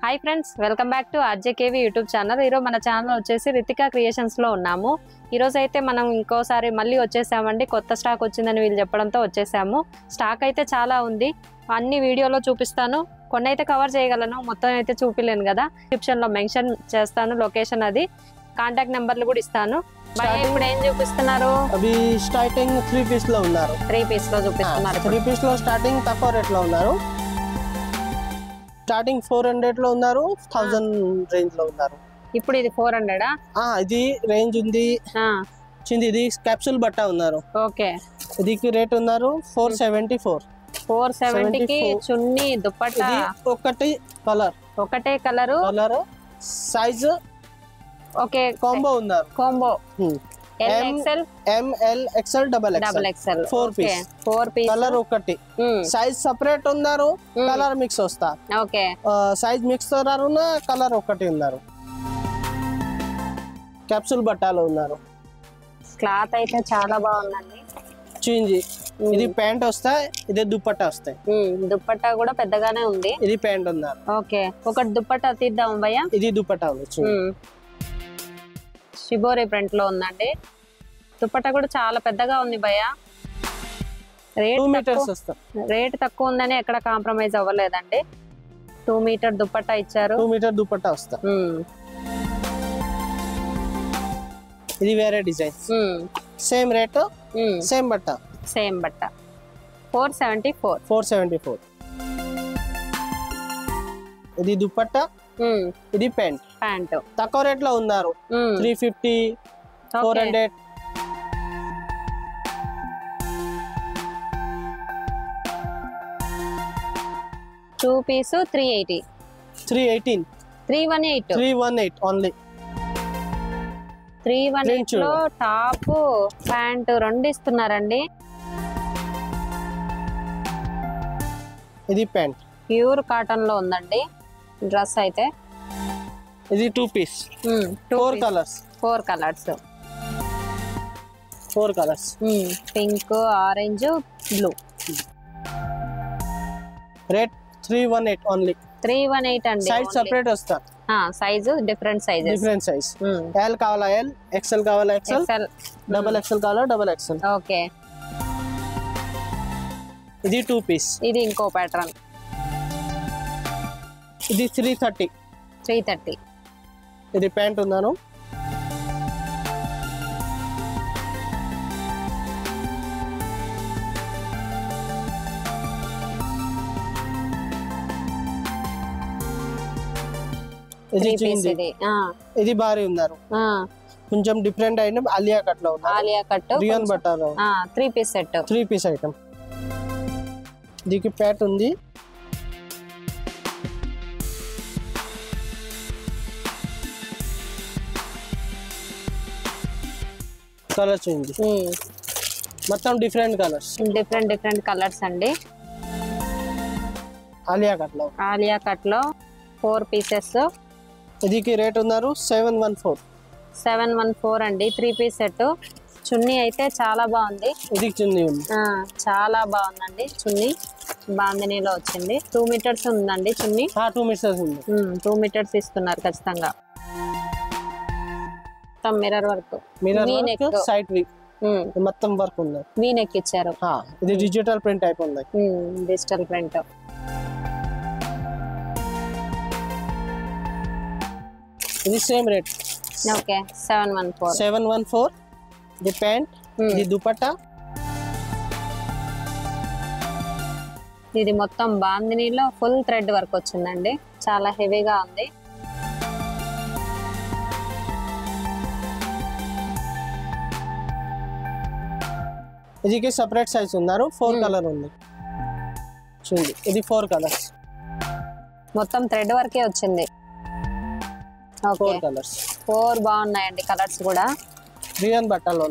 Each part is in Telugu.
Hi friends, welcome back to RJKV YouTube channel. ఈరోజు మన ఛానల్ వచ్చేసి రితికా క్రియేషన్స్ లో ఉన్నాము. ఈరోజు అయితే మనం ఇంకోసారి మళ్ళీ వచ్చేసామండి. కొత్త స్టాక్ వచ్చిందని వీళ్ళు చెప్పడంతో వచ్చేసాము. స్టాక్ అయితే చాలా ఉంది, అన్ని వీడియోలో చూపిస్తాను. కొన్ని అయితే కవర్ చేయగలను, మొత్తం అయితే చూపిలేను కదా. డిస్క్రిప్షన్ లో మెన్షన్ చేస్తాను లొకేషన్, అది కాంటాక్ట్ నెంబర్లు కూడా ఇస్తాను. ఇప్పుడు ఏం చూపిస్తున్నారు? అవి స్టార్టింగ్ 3 పీస్ లో ఉన్నారు. 3 పీస్ లో చూపిస్తున్నారు. 3 పీస్ లో స్టార్టింగ్ తక్కువ రేట్ లో ఉన్నారు. స్టార్టింగ్ 400 లో ఉన్నారు, 1000 రేంజ్ లో ఉన్నారు. ఇప్పుడు ఇది 400 ఇది రేంజ్ ఉంది. ఇది క్యాప్సూల్ బట్ట ఉన్నారు. ఓకే, ఇది రేట్ ఉన్నారు 470 కి చున్నీ దుపట్టా. ఒకటే కలర్ సైజ్ ఓకే, కాంబో ఉన్నారు. Combo ML XL double XL 4 piece colour ఒకటి. సైజ్ సెపరేట్ ఉన్నారు, కలర్ మిక్స్ వస్తా. ఓకే, సైజ్ మిక్స్ ఉన్నారు, కలర్ ఒకటి ఉన్నారు. క్యాప్సూల్ బట్టాలు ఉన్నారు. క్లాత్ అయితే చాలా బాగుందండి. చింజి ఇది ప్యాంట్ వస్తాయి, ఇది దుపట్టా వస్తాయి. దుపట్టా కూడా పెద్దగానే ఉంది. ఇది ప్యాంట్ ఉన్నారు. ఓకే, ఒకటి దుపట్టా తీద్దాం భయ్యా. ఇది దుపట్టా ఉంది. షిబోరి ప్రింట్ లో ఉందండి. దుపట్టా కూడా చాలా పెద్దగా ఉంది భయ్యా. రేట్ తక్కువ ఉందని ఎక్కడ కాంప్రమైజ్ అవ్వలేదండి. 2 మీటర్ దుపట్టా ఇచ్చారు. 2 మీటర్ దుపట్టా వస్తా. ఇది వేరే డిజైన్, సేమ్ రేట్, సేమ్ బట్ట. 474. ఇది దుపట్టా, ఇది ప్యాంట్. తక్కువ రేట్ లో ఉన్నారు. 350, 400. 2 పీస్ 380. 318 ఓన్లీ. 318 లో టాప్ ప్యాంట్ 2 ఇస్తున్నారండి. ఇది ప్యాంట్ ప్యూర్ కాటన్ లో ఉందండి డ్రెస్ అయితే. ఇది 2 piece, 4 colours. Pink, orange, blue. Rate 318 only. 318 అండి. సైజ్ సెపరేట్ వస్తా. Size different size. L కావాలా L, XL కావాలా XL, డబల్ XL కావాలా డబల్ XL. ఓకే, ఇది 2 పీస్. ఇది ఇంకో ప్యాటర్న్. ఇది 330. ఇది ప్యాంట్ ఉన్నాను. ఇది భారీ ఉన్నారు. కొంచెం డిఫరెంట్ ఐటమ్, ఆలియా కట్ లో ఉంది. ఆలియా కట్ రియన్ బట్టాలో 3 పీస్ సెట్. 3 piece item. దీనికి ప్యాట్ ఉంది. కలర్స్ ఉంది, మొత్తం డిఫరెంట్ కలర్స్ అండి. ఆలియా కట్ లో 4 పీసెస్. ఇది రేట్ ఉన్నారు 714 అండి. 3 పీస్ సెట్. చున్నీ అయితే చాలా బాగుంది. ఇది చున్నీ ఉంది, చాలా బాగుందండి. చున్నీ బాందినీలో వచ్చింది. 2 మీటర్స్ ఉందండి చున్నీ. 2 మీటర్స్ ఉంది. 2 మీటర్స్ ఇస్తున్నారు ఖచ్చితంగా. మిర్రర్ వర్క్, సైడ్ మొత్తం వర్క్ ఉంది. వీ నెక్ ఇచ్చారు. ఇది డిజిటల్ ప్రింట్ టైప్ ఉంది. Digital print. ఇది సేమ్ రేట్. ఓకే, 714. ఇది ప్యాంట్, ఇది దుపట్టా. ఇది మొత్తం బాందినీలో ఫుల్ థ్రెడ్ వర్క్ వచ్చిందండి. చాలా హెవీగా ఉంది. ఇది సెపరేట్ సైజ్ ఉన్నారు. 4 కలర్ ఉంది. చూడండి, ఇది 4 కలర్స్. మొత్తం థ్రెడ్ వర్కే వచ్చింది. 4 కలర్స్. 4 బాగున్నాయండి కలర్స్ కూడా. రియన్ బట్టలో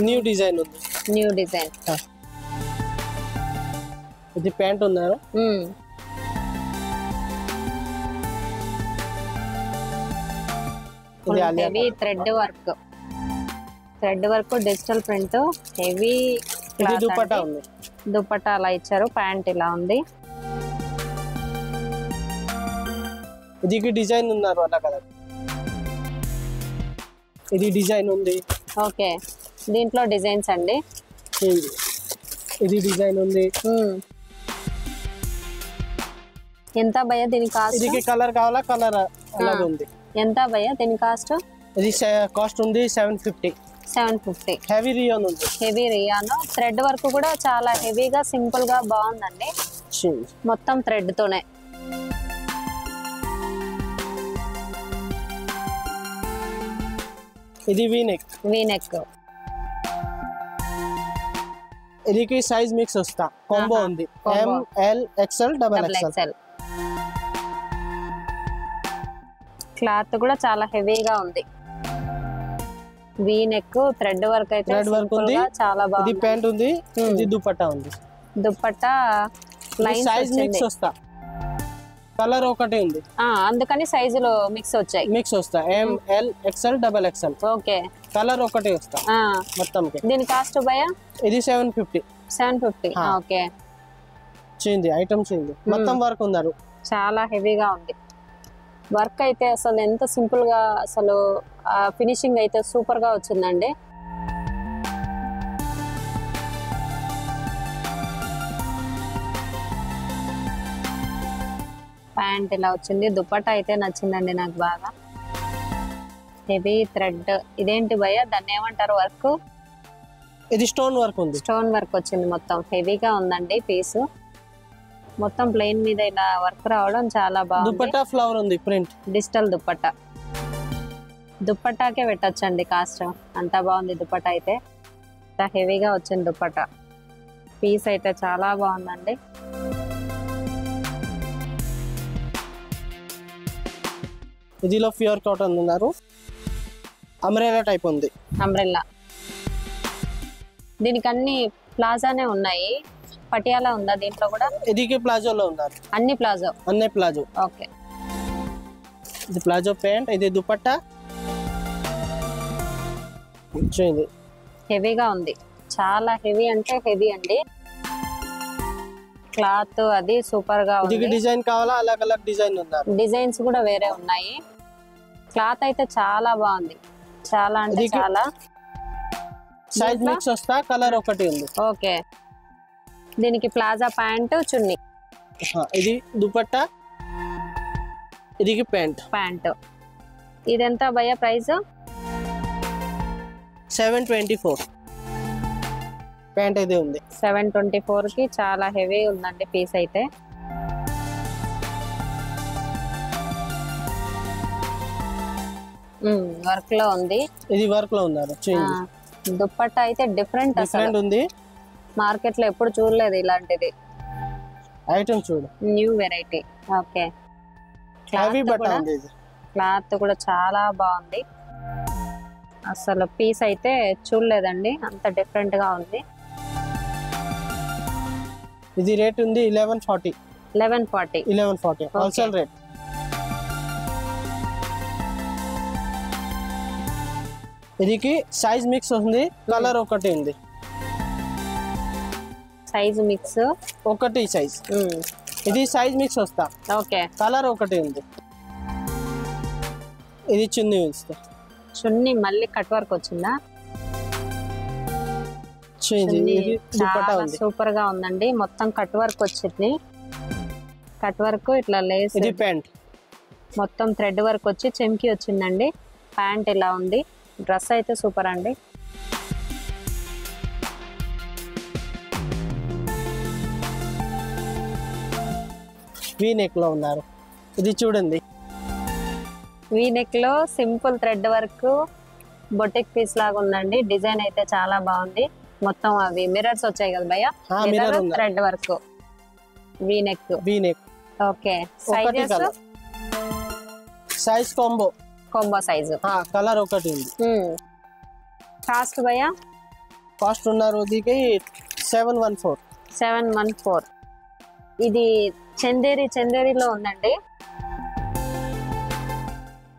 న్యూ డిజైన్ ఉంది. ఇది ప్యాంట్ ఉన్నారు. Heavy thread work, digital print, heavy ఇది దుపట్టా ఉంది. దుపట్టా అలా ఇచ్చారు, ప్యాంట్ ఇలా ఉంది. ఇది డిజైన్ ఉన్నారు అలా కదా, ఇది డిజైన్ ఉంది. ఓకే, దీంట్లో డిజైన్స్ అండి. ఇది డిజైన్ ఉంది. ఎంత భయ్యా దీని కాస్ట్? ఇది కలర్ కావాలా, కలర్ అలాగే ఉంది. ఎంత భయ్యా దీని కాస్ట్? ఇది కాస్ట్ ఉంది 750. 750. హెవీ రియాన్ ఉంది. హెవీ రియాన్, థ్రెడ్ వర్క్ కూడా చాలా హెవీగా సింపుల్ గా బాగుందండి, మొత్తం థ్రెడ్ తోనే. ఇది వీనెక్. వీనెక్, ఇది సైజ్ మిక్స్ వస్తా, కాంబో ఉంది. ML XL XXL. క్లాత్ కూడా చాలా హెవీగా ఉంది. వీనెక్, థ్రెడ్ వర్క్ అయితే చాలా బాగుంది. ఇది ప్యాంట్ ఉంది, ఇది దుపట్టా ఉంది. దుపట్టా లైన్స్ సైజ్ మిక్స్ వస్తా, కలర్ ఒకటే ఉంది, అందుకని సైజులో మిక్స్ వచ్చాయి. మిక్స్ వస్తా ML XL XXL. Okay, colour ఒకటే వస్తా మొత్తం. దీని కాస్ట్ భయ్యా? ఇది 750. 750. ఓకే, చేంజ్ ఐటమ్ చేంజ్, మొత్తం వర్క్ ఉన్నారు. చాలా హెవీగా ఉంది వర్క్ అయితే, అసలు ఎంత సింపుల్ గా, అసలు ఫినిషింగ్ అయితే సూపర్ గా వచ్చిందండి. ప్యాంట్ ఇలా వచ్చింది, దుపట్టా అయితే నచ్చిందండి నాకు బాగా. హెవీ థ్రెడ్, ఇదేంటి భయ్యా దాన్ని ఏమంటారు వర్క్? ఇది స్టోన్ వర్క్ ఉంది. స్టోన్ వర్క్ వచ్చింది, మొత్తం హెవీగా ఉందండి పీస్. మొత్తం ప్లెయిన్ మీద ఇలా వర్క్ రావడం చాలా బాగుంది. దుపట్టా ఫ్లవర్ ఉంది, ప్రింట్ డిజిటల్ దుపట్టా. దుపట్టాకే పెట్టొచ్చండి కాస్ట్, అంత బాగుంది దుపట్టా అయితే. హెవీగా వచ్చింది దుపట్టా, పీస్ అయితే చాలా బాగుందండి. ఇదిలో ప్యూర్ కాటన్ ఉన్నారు, అంబ్రెల్లా టైప్ ఉంది. అంబ్రెల్లా, దీనికి అన్ని ప్లాజానే ఉన్నాయి. పటియాలా ఉందా దీంట్లో కూడా? ఇది ప్లాజోలో ఉన్నారు, అన్ని ప్లాజో. అన్ని ప్లాజో. ఓకే, ఇది ప్లాజో ప్యాంట్, ఇది దుపట్టా. హెవీగా ఉంది, చాలా హెవీ అంటే హెవీ అండి. క్లాత్ అది సూపర్ గా ఉంది. డిజైన్ కావాలా, అలగ్ అలగ్ డిజైన్ ఉన్నారు, డిజైన్స్ కూడా వేరే ఉన్నాయి. క్లాత్ అయితే చాలా బాగుంది, చాలా అంటే చాలా. సైజ్ మిక్స్ వస్తా, కలర్ ఒకటి ఉంది. ఓకే, దీనికి ప్లాజా ప్యాంట్, చున్నీ. ఇది దుపట్టా, ఇది ప్యాంట్. ఇది ఎంత భయ్యా ప్రైస్? 724. ప్యాంట్ అయితే ఉంది 724 కి. చాలా హెవీ ఉందండి పీస్ అయితే. వర్క్ లో ఉంది, ఇది వర్క్ లో ఉన్నారు. దుపట్టా అయితే డిఫరెంట్ ఉంది, మార్కెట్ లో ఎప్పుడు చూడలేదు ఇలాంటిది. ఐటమ్ చూడు, న్యూ వెరైటీ. ఓకే, క్లాత్ కూడా చాలా బాగుంది, అసలు పీస్ అయితే చూడలేదండి, అంత డిఫరెంట్ గా ఉంది. ఇది రేట్ ఉంది 1140. 1140 హోల్సేల్ రేట్. ఇదికి సైజ్ మిక్స్ ఉంది, కలర్ ఒకటి ఉంది. సైజ్ మిక్స్ ఒకటి సైజ్, ఇది సైజ్ మిక్స్ వస్తా. ఓకే, కలర్ ఒకటి ఉంది. ఇది చున్నీ వస్తా, చున్నీ మళ్ళీ కట్ వర్క్ వచ్చిందా? సూపర్ గా ఉందండి, మొత్తం కట్ వర్క్ వచ్చింది. కట్ వర్క్ ఇట్లా లేస్. ఇది ప్యాంట్, మొత్తం థ్రెడ్ వర్క్ వచ్చి చెంకి వచ్చిందండి. ప్యాంట్ ఇలా ఉంది, డ్రెస్ అయితే సూపర్ అండి. వీనెక్ లో ఉన్నారు, ఇది చూడండి. వీనెక్ లో simple thread work, boutique piece లాగా ఉందండి. డిజైన్ అయితే చాలా బాగుంది, మొత్తం అవి మిర్రర్స్ వచ్చాయి కదా భయ్యా, thread work. V-neck. Okay, size combo size, colour ఒకటి ఉంది. కాస్ట్ భయ్యా? కాస్ట్ ఉన్నారు 714. ఇది చందేరిలో ఉందండి.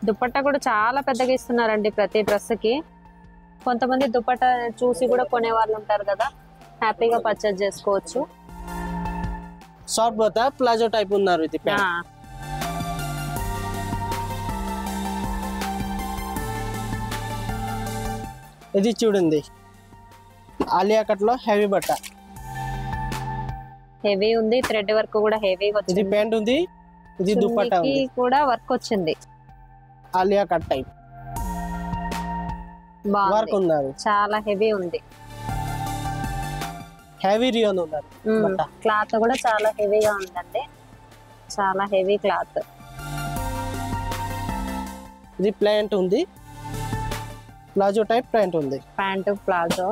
దుపట్టా కూడా చాలా పెద్దగా ఇస్తున్నారండి ప్రతి డ్రెస్ కి. కొంతమంది దుపట్టా చూసి కూడా కొనే వాళ్ళు ఉంటారు కదా, హ్యాపీగా పర్చేస్ చేసుకోవచ్చు. షార్ట్ పోతా ప్లాజో టైప్ ఉన్నారు ఇది ప్యాంట్. ఇది చూడండి ఆలియా కట్ లో హెవీ బట్ట. హెవీ ఉంది, థ్రెడ్ వర్క్ కూడా హెవీగా వచ్చింది. ఇది ప్యాంట్ ఉంది, ఇది దుపట్టా ఉంది, కూడా వర్క్ వచ్చింది. ఆలియా కట్ టైప్ వర్క్ ఉన్నారు. చాలా హెవీ ఉంది, హెవీ రియాన్ ఉన్నారు. క్లాత్ కూడా చాలా హెవీగా ఉందండి, చాలా హెవీ క్లాత్. ఇది ప్యాంట్ ఉంది, ప్లాజో టైప్ ప్యాంట్ ఉంది. ప్యాంట్ ప్లాజో,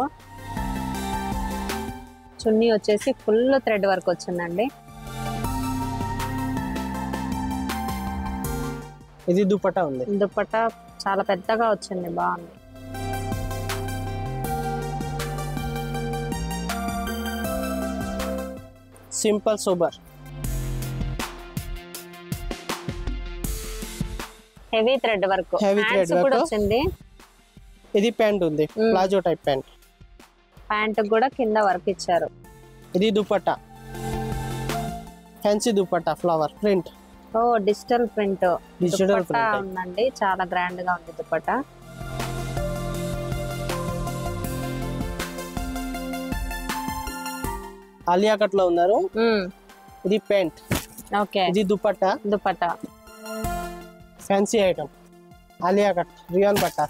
చున్నీ వచ్చేసి ఫుల్ థ్రెడ్ వర్క్ వచ్చిందండి. ఇది దుపట్టా ఉంది. దుపట్టా చాలా పెద్దగా వచ్చింది, బాగుంది. Simple sober, heavy thread work, hands కూడా వచ్చింది. ఇది ప్యాంట్ ఉంది, ప్లాజో టైప్ ప్యాంట్. ప్యాంట్ కూడా కింద వర్క్ ఇచ్చారు. ఇది dupatta, fancy dupatta, flower print. ఓ డిజిటల్ ప్రింట్ దుపట్టా ఉందండి, చాలా గ్రాండ్ గా ఉంది దుపట్టా. ఆలియా కట్ లో ఉన్నారు. ఇది ప్యాంట్. ఓకే, ఇది dupatta. Dupatta fancy item, Alia cut rayon పట్టా.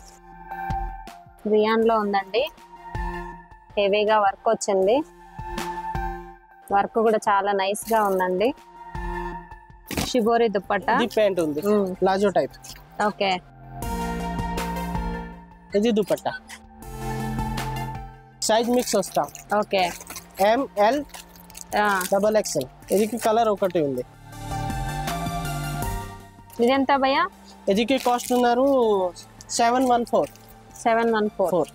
రియాన్ లో ఉందండి, హెవీగా వర్క్ వచ్చింది. వర్క్ కూడా చాలా నైస్ గా ఉందండి. షిబోరి దుపట్టా. ఇది ప్యాంట్ ఉంది, ప్లాజో టైప్. ఓకే, ఇది దుపట్టా. సైజ్ మిక్స్ వస్తా. Okay, ML double XL. ఇది కలర్ ఒకటి ఉంది. ఇదెంత భయ్యా? ఇది కాస్ట్ ఉన్నారు 714. 714.